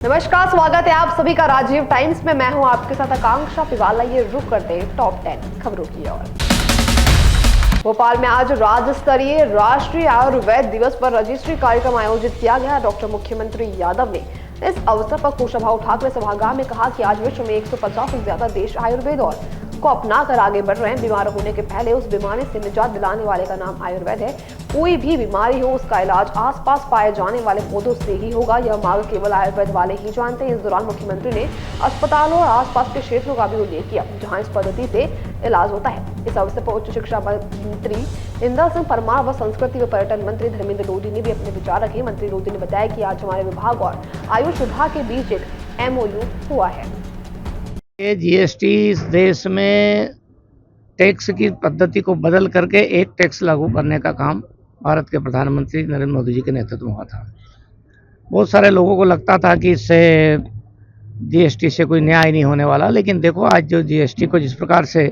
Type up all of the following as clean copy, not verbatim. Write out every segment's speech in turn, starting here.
नमस्कार, स्वागत है आप सभी का राजीव टाइम्स में। मैं हूं आपके साथ आकांक्षा पिवाला। ये रुक करते हैं टॉप 10 खबरों की ओर। भोपाल में आज राज्य स्तरीय राष्ट्रीय आयुर्वेद दिवस पर रजिस्ट्री कार्यक्रम आयोजित किया गया। डॉक्टर मुख्यमंत्री यादव ने इस अवसर पर कुशाभाऊ ठाकरे सभागार में कहा कि आज विश्व में 150 से ज्यादा देश आयुर्वेद और को अपनाकर आगे बढ़ रहे हैं। बीमार होने के पहले उस बीमारी से निजात दिलाने वाले का नाम आयुर्वेद है। कोई भी बीमारी हो, उसका इलाज आसपास पाए जाने वाले पौधों से ही होगा। यह मार्ग केवल आयुर्वेद वाले ही जानते हैं। इस दौरान मुख्यमंत्री ने अस्पतालों और आसपास के क्षेत्रों का भी उल्लेख किया जहां इस पद्धति से इलाज होता है। इस अवसर पर उच्च शिक्षा मंत्री इंदर सिंह परमार व संस्कृति व पर्यटन मंत्री धर्मेंद्र लोधी ने भी अपने विचार रखे। मंत्री लोधी ने बताया कि आज हमारे विभाग और आयुष विभाग के बीच एक MOU हुआ है। जीएसटी इस देश में टैक्स की पद्धति को बदल करके एक टैक्स लागू करने का काम भारत के प्रधानमंत्री नरेंद्र मोदी जी के नेतृत्व में हुआ था। बहुत सारे लोगों को लगता था कि इससे जीएसटी से कोई न्याय नहीं होने वाला, लेकिन देखो आज जो जीएसटी को जिस प्रकार से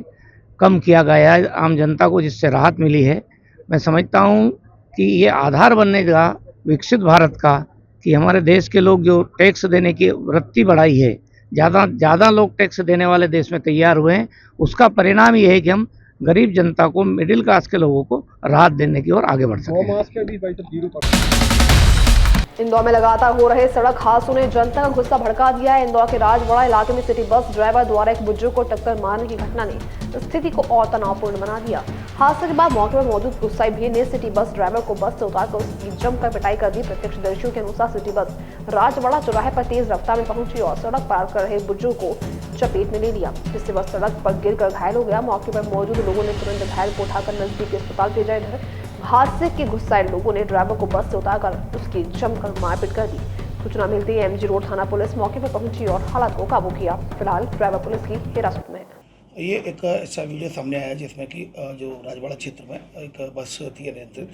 कम किया गया है, आम जनता को जिससे राहत मिली है, मैं समझता हूँ कि ये आधार बनेगा विकसित भारत का कि हमारे देश के लोग जो टैक्स देने की वृत्ति बढ़ाई है, ज़्यादा लोग टैक्स देने वाले देश में तैयार हुए हैं। उसका परिणाम ये है कि हम गरीब जनता को, मिडिल क्लास के लोगों को राहत देने की ओर आगे बढ़ सकें। इंदौर में लगातार हो रहे सड़क हादसों ने जनता का गुस्सा भड़का दिया है। इंदौर के राजवाड़ा इलाके में सिटी बस ड्राइवर द्वारा एक बुजुर्ग को टक्कर मारने की घटना ने स्थिति को और तनावपूर्ण बना दिया। हादसे के बाद मौके पर मौजूद गुस्साई भीड़ ने सिटी बस ड्राइवर को बस से उतारकर उसकी जमकर पिटाई कर दी। प्रत्यक्षदर्शियों के अनुसार सिटी बस राजवाड़ा चौराहे पर तेज रफ्तार में पहुंची और सड़क पार कर रहे बुजुर्ग को चपेट में ले लिया, जिससे बस सड़क पर गिरकर घायल हो गया। मौके पर मौजूद लोगों ने तुरंत घायल को उठाकर नजदीकी अस्पताल भेजा। इधर हादसे के गुस्साए लोगों ने ड्राइवर को बस से उतारकर उसकी जमकर मारपीट कर दी। सूचना मिलती है MG रोड थाना पुलिस मौके पर पहुंची और हालात को काबू किया। फिलहाल ड्राइवर पुलिस की हिरासत में है। ये एक ऐसा वीडियो सामने आया जिसमें कि जो राजवाड़ा क्षेत्र में एक बस थी अनियंत्रित।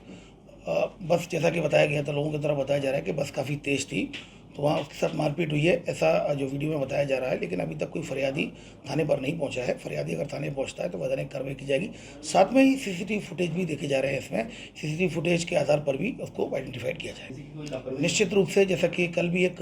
बस जैसा कि बताया गया था, लोगों की तरफ बताया जा रहा है कि बस काफ़ी तेज़ थी, तो वहाँ उसके साथ मारपीट हुई है, ऐसा जो वीडियो में बताया जा रहा है। लेकिन अभी तक कोई फरियादी थाने पर नहीं पहुंचा है। फरियादी अगर थाने पहुंचता है तो वैधानिक कार्रवाई की जाएगी। साथ में ही CCTV फुटेज भी देखे जा रहे हैं। इसमें CCTV फुटेज के आधार पर भी उसको आइडेंटिफाइड किया जाएगा। निश्चित रूप से जैसा कि कल भी एक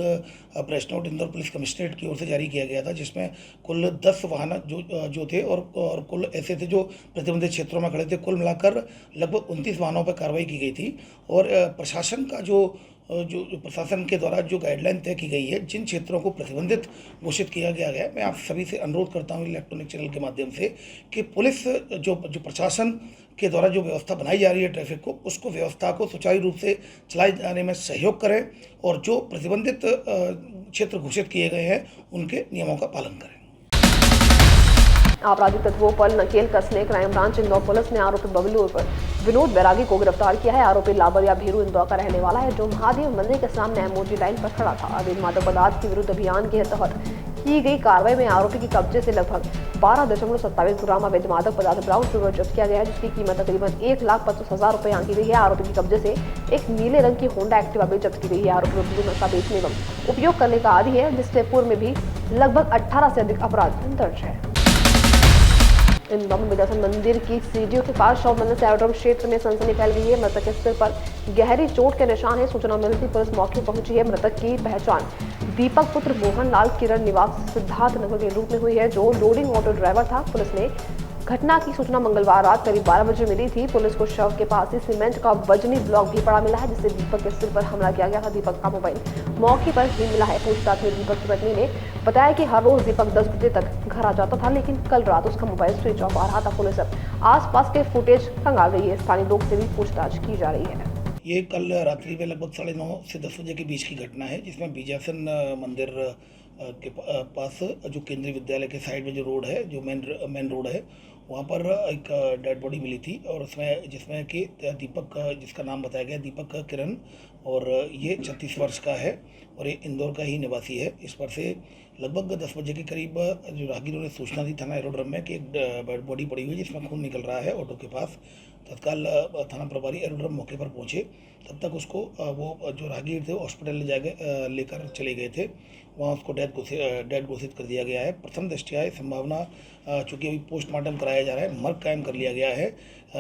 press note Indore police commissionerate की ओर से जारी किया गया था, जिसमें कुल 10 वाहन जो थे और कुल ऐसे थे जो प्रतिबंधित क्षेत्रों में खड़े थे। कुल मिलाकर लगभग 29 वाहनों पर कार्रवाई की गई थी। और प्रशासन का जो प्रशासन के द्वारा जो गाइडलाइन तय की गई है, जिन क्षेत्रों को प्रतिबंधित घोषित किया गया है, मैं आप सभी से अनुरोध करता हूं इलेक्ट्रॉनिक चैनल के माध्यम से कि पुलिस जो प्रशासन के द्वारा जो व्यवस्था बनाई जा रही है ट्रैफिक को, उसको व्यवस्था को सुचारू रूप से चलाए जाने में सहयोग करें और जो प्रतिबंधित क्षेत्र घोषित किए गए हैं उनके नियमों का पालन करें। आपराधिक तत्वों पर नकेल कसने क्राइम ब्रांच इंदौर पुलिस ने आरोपी बबलू पर विनोद बैरागी को गिरफ्तार किया है। आरोपी लाबरिया भीरू इंदौर का रहने वाला है, जो महादेव मंदिर के सामने MOG लाइन पर खड़ा था। अवैध मादक पदार्थ के विरुद्ध अभियान के तहत की गई कार्रवाई में आरोपी के कब्जे से लगभग 12.27 ग्राम अवैध मादक पदार्थ ब्राउन शुगर जब्त किया गया है, जिसकी कीमत तकरीबन 1,25,000 रुपए आंकी गई है। आरोपी के कब्जे से एक नीले रंग की होंडा एक्टिवा भी जब्त की गई है। आरोपी बबलू नशा बेचने एवं उपयोग करने का आदी है, जिससे पूर्व में भी लगभग 18 से अधिक अपराध दर्ज है। इंदौर में विद्यासन मंदिर की सीढ़ियों के पास शव मिलने से एरोड्रम क्षेत्र में सनसनी फैल गई है। मृतक के सिर पर गहरी चोट के निशान है। सूचना मिलती पुलिस मौके पहुंची है। मृतक की पहचान दीपक पुत्र मोहन लाल किरण निवास सिद्धार्थ नगर के रूप में हुई है, जो लोडिंग ऑटो ड्राइवर था। पुलिस ने घटना की सूचना मंगलवार रात करीब 12 बजे मिली थी। पुलिस को शव के पास ही सीमेंट का वजनी ब्लॉक भी पड़ा मिला है, जिससे दीपक के सिर पर हमला किया गया था। दीपक का मोबाइल मौके पर ही मिला है। पूछताछ में दीपक की पत्नी ने बताया कि हर रोज दीपक 10 बजे तक घर आ जाता था, लेकिन कल रात उसका मोबाइल स्विच ऑफ आ रहा था। पुलिस अब आसपास के फुटेज खंगाल रही है। स्थानीय लोग से भी पूछताछ की जा रही है। ये कल रात्रि में लगभग 9:30 से 10 बजे के बीच की घटना है, जिसमें बीजासन मंदिर के पास जो केंद्रीय विद्यालय के साइड में जो रोड है, जो मेन रोड है, वहाँ पर एक डेड बॉडी मिली थी। और उसमें जिसमें कि दीपक, जिसका नाम बताया गया दीपक किरण, और ये 36 वर्ष का है और ये इंदौर का ही निवासी है। इस पर से लगभग 10 बजे के करीब जो राहगीरों ने सूचना दी थाना एरोड्रम में कि एक डेड बॉडी पड़ी हुई है जिसमें खून निकल रहा है ऑटो के पास। तत्काल थाना प्रभारी एरोड्रम मौके पर पहुंचे। तब तक उसको वो जो राहगीर थे हॉस्पिटल लेकर चले गए थे। वहाँ उसको डेड घोषित कर दिया गया है। प्रथम दृष्टया संभावना, चूँकि अभी पोस्टमार्टम कराया जा रहा है, मर्ग कायम कर लिया गया है।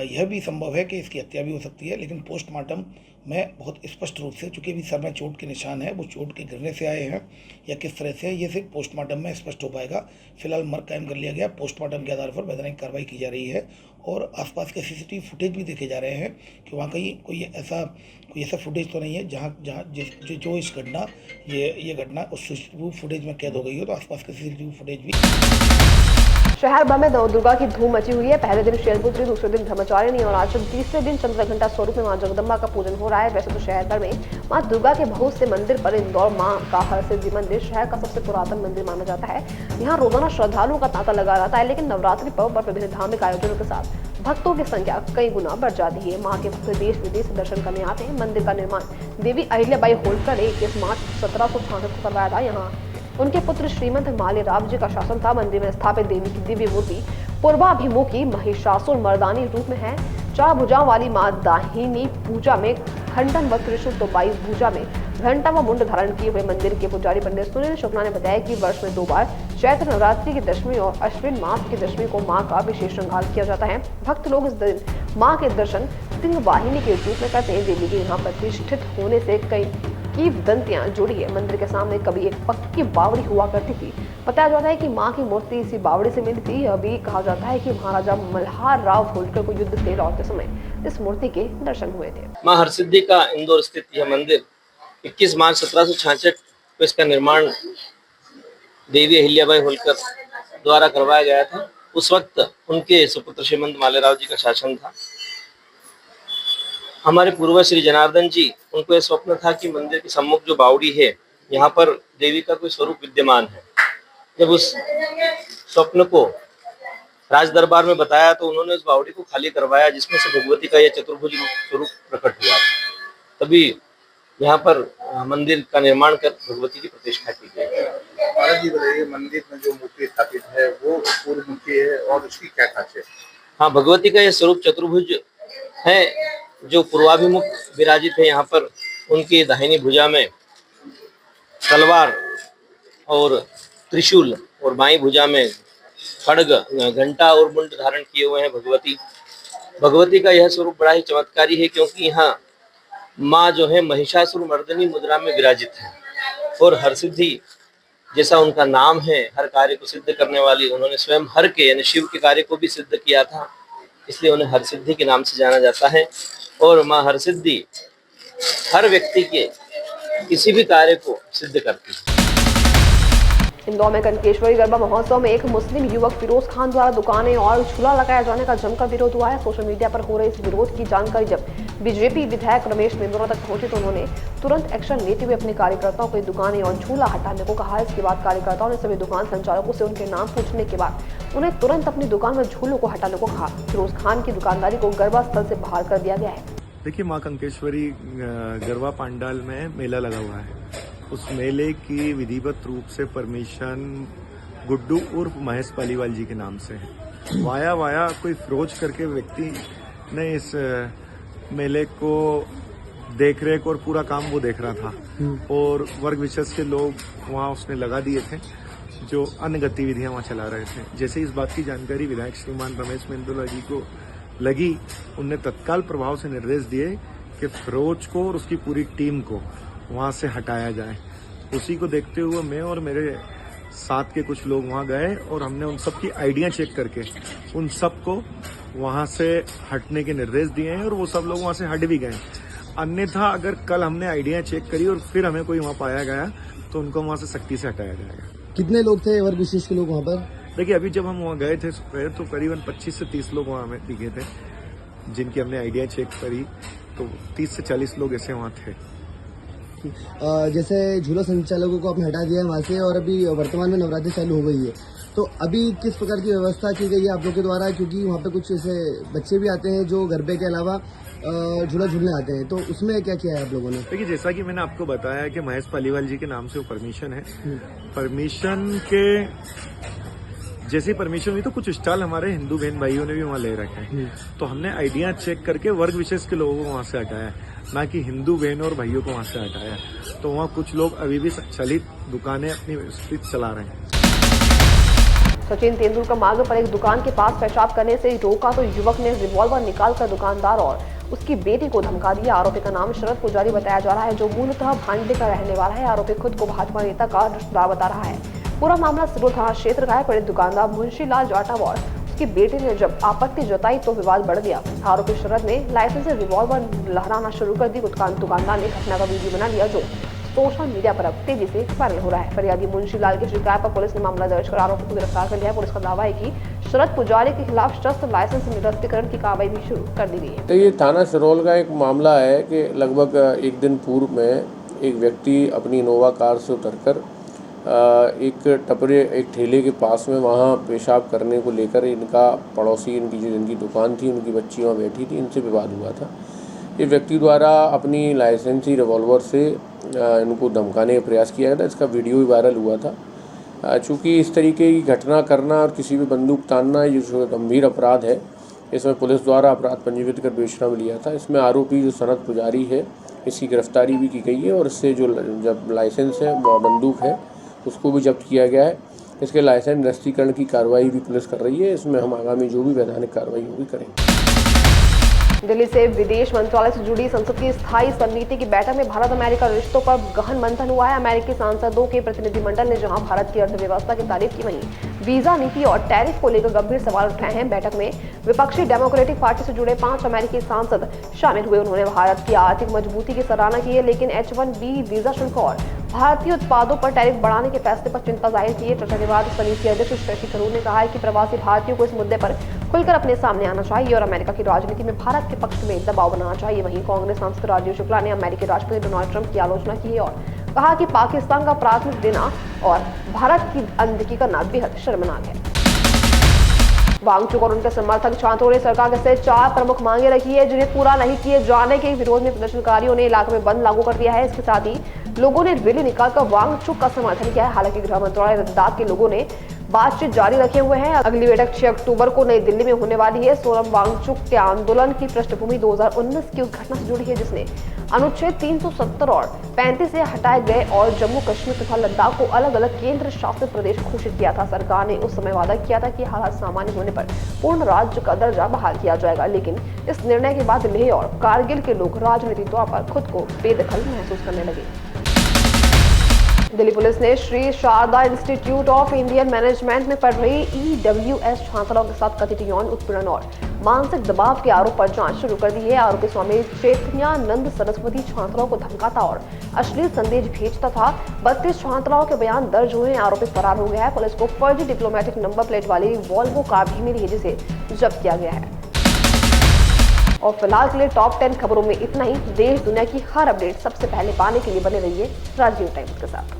यह भी संभव है कि इसकी हत्या भी हो सकती है, लेकिन पोस्टमार्टम मैं बहुत स्पष्ट रूप से, चूँकि अभी सर में चोट के निशान है, वो चोट के गिरने से आए हैं या किस तरह से, ये सिर्फ पोस्टमार्टम में स्पष्ट हो पाएगा। फिलहाल मर्ग कायम कर लिया गया, पोस्टमार्टम के आधार पर वैधानिक कार्रवाई की जा रही है और आसपास के सीसीटीवी फुटेज भी देखे जा रहे हैं कि वहाँ कहीं कोई ऐसा फुटेज तो नहीं है जहाँ जहाँ जो इस घटना ये घटना उस सीसीटीवी फुटेज में कैद हो गई हो, तो आसपास के सीसीटीवी फुटेज भी। शहर भर में नवदुर्गा की धूम मची हुई है। पहले दिन शैलपुत्री, दूसरे दिन ब्रह्मचारिणी और आज तीसरे दिन चंद्रघंटा स्वरूप में मां जगदम्बा का पूजन हो रहा है। वैसे तो शहर भर में मां दुर्गा के बहुत से मंदिर पर इंदौर मां का हरसिद्धि मंदिर शहर का सबसे पुरातन मंदिर माना जाता है। यहाँ रोजाना श्रद्धालुओं का तांता लगा रहता है, लेकिन नवरात्रि पर्व पर विभिन्न धार्मिक आयोजनों के साथ भक्तों की संख्या कई गुना बढ़ जाती है। मां के भक्त देश विदेश से दर्शन करने आते हैं। मंदिर का निर्माण देवी अहिल्याबाई होलकर ने 21 मार्च 1766 को करवाया था। यहाँ उनके पुत्र श्रीमंत माल्यराव जी का शासन था। मंदिर में स्थापित देवी की दिव्य मूर्ति पूर्वाभिमुखी महिषासुर मर्दानी रूप में है। 4 भुजाओं वाली मां दाहिनी भुजा में खंडन व त्रिशूल तो बाई भुजा में घंटा व मुंड धारण किए हुए। मंदिर के पुजारी पंडित सुनील शुक्ला ने बताया कि वर्ष में 2 बार चैत्र नवरात्रि की दशमी और अश्विन मास की दशमी को मां का विशेष श्रृंगार किया जाता है। भक्त लोग इस दिन मां के दर्शन सिंह वाहिनी के रूप में करते हैं। देवी के यहाँ प्रतिष्ठित होने से कई की दंतियां जुड़ी है। मंदिर के सामने कभी एक पक्की बावड़ी हुआ करती थी। बताया जाता है कि मां की मूर्ति इसी बावड़ी से मिली थी। अभी कहा जाता है कि महाराजा मल्हार राव होलकर को युद्ध से लौटते समय इस मूर्ति के दर्शन हुए थे। मां हरसिद्धि का इंदौर स्थित यह मंदिर 21 मार्च 1766 को इसका निर्माण देवी अहिल्याबाई होलकर द्वारा करवाया गया था। उस वक्त उनके सुपुत्र श्रीमंत माल्यराव जी का शासन था। हमारे पूर्वज श्री जनार्दन जी, उनको यह स्वप्न था कि मंदिर के सम्मुख जो बावड़ी है, यहाँ पर देवी का कोई स्वरूप विद्यमान है। जब उस स्वप्न को राज दरबार में बताया तो उन्होंने उस बावड़ी को खाली करवाया, जिसमें से भगवती का यह चतुर्भुज स्वरूप प्रकट हुआ। तभी यहाँ पर मंदिर का निर्माण कर भगवती की प्रतिष्ठा की गई। महाराज जी बताइए, मंदिर में जो मूर्ति स्थापित है वो पूर्वमुखी है और उसकी क्या खासियत? हाँ, भगवती का यह स्वरूप चतुर्भुज है जो पूर्वाभिमुख विराजित है। यहाँ पर उनकी दाहिनी भुजा में तलवार और त्रिशूल और बाईं भुजा में खड्ग, घंटा और मुंड धारण किए हुए हैं भगवती का यह स्वरूप बड़ा ही चमत्कारी है, क्योंकि यहाँ माँ जो है महिषासुर मर्दनी मुद्रा में विराजित है और हरसिद्धि जैसा उनका नाम है, हर कार्य को सिद्ध करने वाली। उन्होंने स्वयं हर के यानी शिव के कार्य को भी सिद्ध किया था, इसलिए उन्हें हरसिद्धि के नाम से जाना जाता है। और माँ हरसिद्धि हर व्यक्ति के किसी भी कार्य को सिद्ध करती है। इंदौर में कनकेश्वरी गरबा महोत्सव में एक मुस्लिम युवक फिरोज खान द्वारा दुकानें और झूला लगाए जाने का जमकर विरोध हुआ है। सोशल मीडिया पर हो रहे इस विरोध की जानकारी जब बीजेपी विधायक रमेश मेंदोरा तक पहुंची तो उन्होंने तुरंत एक्शन लेते हुए अपने कार्यकर्ताओं को दुकानें और झूला हटाने को कहा। इसके बाद कार्यकर्ताओं ने सभी दुकान संचालकों से उनके नाम पूछने के बाद उन्हें तुरंत अपनी दुकान में झूलों को हटाने को कहा। फिरोज खान की दुकानदारी को गरबा स्थल से बाहर कर दिया गया है। देखिए, माँ कंकेश्वरी गरबा पंडाल में मेला लगा हुआ है। उस मेले की विधिवत रूप से परमिशन गुड्डू उर्फ महेश पालीवाल जी के नाम से है। वाया कोई फिरोज करके व्यक्ति ने इस मेले को देख रेख और पूरा काम वो देख रहा था और वर्ग विशेष के लोग वहाँ उसने लगा दिए थे जो अन्य गतिविधियां वहाँ चला रहे थे। जैसे इस बात की जानकारी विधायक श्रीमान रमेश मेंदोला जी को लगी, उनने तत्काल प्रभाव से निर्देश दिए कि फिरोज को और उसकी पूरी टीम को वहाँ से हटाया जाए। उसी को देखते हुए मैं और मेरे साथ के कुछ लोग वहाँ गए और हमने उन सब की आइडिया चेक करके उन सब को वहाँ से हटने के निर्देश दिए हैं और वो सब लोग वहाँ से हट भी गए। अन्यथा अगर कल हमने आइडिया चेक करी और फिर हमें कोई वहाँ पाया गया तो उनको वहाँ से सख्ती से हटाया जाएगा। कितने लोग थे वर्ग विशेष के लोग वहाँ पर? देखिए, अभी जब हम वहाँ गए थे तो करीबन 25 से 30 लोग वहाँ हमें दिखे थे, जिनकी हमने आइडिया चेक करी तो 30 से 40 लोग ऐसे वहाँ थे। जैसे झूला संचालकों को आपने हटा दिया है वहाँ से और अभी वर्तमान में नवरात्रि चालू हो गई है, तो अभी किस प्रकार की व्यवस्था की गई है आप लोग के द्वारा? क्योंकि वहाँ पे कुछ ऐसे बच्चे भी आते हैं जो गरबे के अलावा झूला झूलने आते हैं, तो उसमें क्या किया है आप लोगों ने? देखिए, जैसा कि मैंने आपको बताया कि महेश पालीवाल जी के नाम से वो परमिशन है। परमिशन के जैसी परमिशन हुई तो कुछ स्टॉल हमारे हिंदू बहन भाइयों ने भी वहाँ ले रखे हैं, तो हमने आइडिया चेक करके वर्ग विशेष के लोगों को वहाँ से हटाया, ना कि हिंदू बहनों और भाइयों को वहाँ से हटाया। तो वहाँ कुछ लोग अभी भी संचालित दुकानें अपनी व्यवस्थित चला रहे हैं। सचिन तेंदुलकर मार्ग पर एक दुकान के पास पेशाब करने से रोका तो युवक ने रिवॉल्वर निकालकर दुकानदार और उसकी बेटी को धमका दिया। आरोपी का नाम शरद पुजारी बताया जा रहा है, जो मूलतः भांडे का रहने वाला है। आरोपी खुद को भाजपा नेता का रिश्तेदार बता रहा है। पूरा मामला सिरोल थाना क्षेत्र का है। पीड़ित दुकानदार मुंशीलाल जाटव और उसकी बेटी ने जब आपत्ति जताई तो विवाद बढ़ गया। आरोपी शरद ने लाइसेंस से रिवॉल्वर लहराना शुरू कर दी। दुकानदार ने घटना का वीडियो बना लिया, जो सोशल मीडिया पर अब तेजी से वायरल हो रहा है। फरियादी मुंशीलाल की शिकायत पर पुलिस ने मामला दर्ज कर आरोपी को गिरफ्तार कर लिया है। पुलिस का दावा है कि शरद पुजारी के खिलाफ शस्त्र लाइसेंस निरस्तीकरण की कार्रवाई भी शुरू कर दी गई है। तो ये थाना सिरोल का एक मामला है कि लगभग एक दिन पूर्व में एक व्यक्ति अपनी इनोवा कार से उतरकर एक ठेले के पास में वहाँ पेशाब करने को लेकर इनका पड़ोसी, जिनकी दुकान थी, उनकी बच्ची वहाँ बैठी थी, इनसे विवाद हुआ था। ये व्यक्ति द्वारा अपनी लाइसेंसी रिवॉल्वर से इनको धमकाने का प्रयास किया गया था। इसका वीडियो भी वायरल हुआ था। चूँकि इस तरीके की घटना करना और किसी भी बंदूक तानना ये जो गंभीर अपराध है, इसमें पुलिस द्वारा अपराध पंजीकृत कर बेशरम लिया था। इसमें आरोपी जो शरद पुजारी है, इसकी गिरफ्तारी भी की गई है और इससे जो जब लाइसेंस है, बंदूक है, उसको भी जब्त किया गया है। इसके लाइसेंस निरस्तीकरण की कार्रवाई भी पुलिस कर रही है। इसमें हम आगामी जो भी वैधानिक कार्रवाई होगी करेंगे। दिल्ली से विदेश मंत्रालय से जुड़ी संसद की स्थायी समिति की बैठक में भारत अमेरिका रिश्तों पर गहन मंथन हुआ है। अमेरिकी सांसदों के प्रतिनिधिमंडल ने जहां भारत की अर्थव्यवस्था की तारीफ की, वहीं वीजा नीति और टैरिफ को लेकर गंभीर सवाल उठाए हैं। बैठक में विपक्षी डेमोक्रेटिक पार्टी से जुड़े 5 अमेरिकी सांसद शामिल हुए। उन्होंने भारत की आर्थिक मजबूती की सराहना की है, लेकिन H-1B वीजा शुल्क और भारतीय उत्पादों पर टैरिफ बढ़ाने के फैसले पर चिंता जाहिर की है। चर्चा के बाद समिति अध्यक्ष शशि थरूर ने कहा है कि प्रवासी भारतीयों को इस मुद्दे पर खुलकर अपने सामने आना चाहिए और अमेरिका की राजनीति में भारत के पक्ष में दबाव बनाना चाहिए। वहीं कांग्रेस सांसद राजीव शुक्ला ने अमेरिकी राष्ट्रपति डोनाल्ड ट्रंप की आलोचना की है और कहा कि पाकिस्तान का प्राथमिक देना और भारत की अनदेखी करना बेहद शर्मनाक है। वांगचुक और उनके समर्थक छात्रों ने सरकार से 4 प्रमुख मांगे रखी है, जिन्हें पूरा नहीं किए जाने के विरोध में प्रदर्शनकारियों ने इलाके में बंद लागू कर दिया है। इसके साथ ही लोगों ने रैली निकालकर वांगचुक का समर्थन किया है। हालांकि गृह मंत्रालय लद्दाख के लोगों ने बातचीत जारी रखे हुए हैं। अगली बैठक 6 अक्टूबर को नई दिल्ली में होने वाली है। सोनम वांगचुक के आंदोलन की पृष्ठभूमि 2019 की उस घटना से जुड़ी है, जिसने अनुच्छेद 370 और 35 से हटाए गए और जम्मू कश्मीर तथा लद्दाख को अलग अलग केंद्र शासित प्रदेश घोषित किया था। सरकार ने उस समय वादा किया था कि हालात सामान्य होने पर पूर्ण राज्य का दर्जा बहाल किया जाएगा, लेकिन इस निर्णय के बाद लेह और कारगिल के लोग राजनीतिक तौर पर खुद को बेदखल महसूस करने लगे। दिल्ली पुलिस ने Shri Sharda institute of Indian management में पढ़ रही EWS छात्राओं के साथ कथित यौन उत्पीड़न और मानसिक दबाव के आरोप पर जांच शुरू कर दी है। आरोपी स्वामी चैतन्यानंद सरस्वती छात्राओं को धमकाता और अश्लील संदेश भेजता था। 32 छात्राओं के बयान दर्ज हुए हैं। आरोपी फरार हो गया है। पुलिस को फर्जी डिप्लोमेटिक नंबर प्लेट वाली वॉल्वो कार भी मिली है, जिसे जब्त किया गया है। और फिलहाल के लिए टॉप 10 खबरों में इतना ही। देश दुनिया की हर अपडेट सबसे पहले पाने के लिए बने रहिए राजनीति टाइम्स के साथ।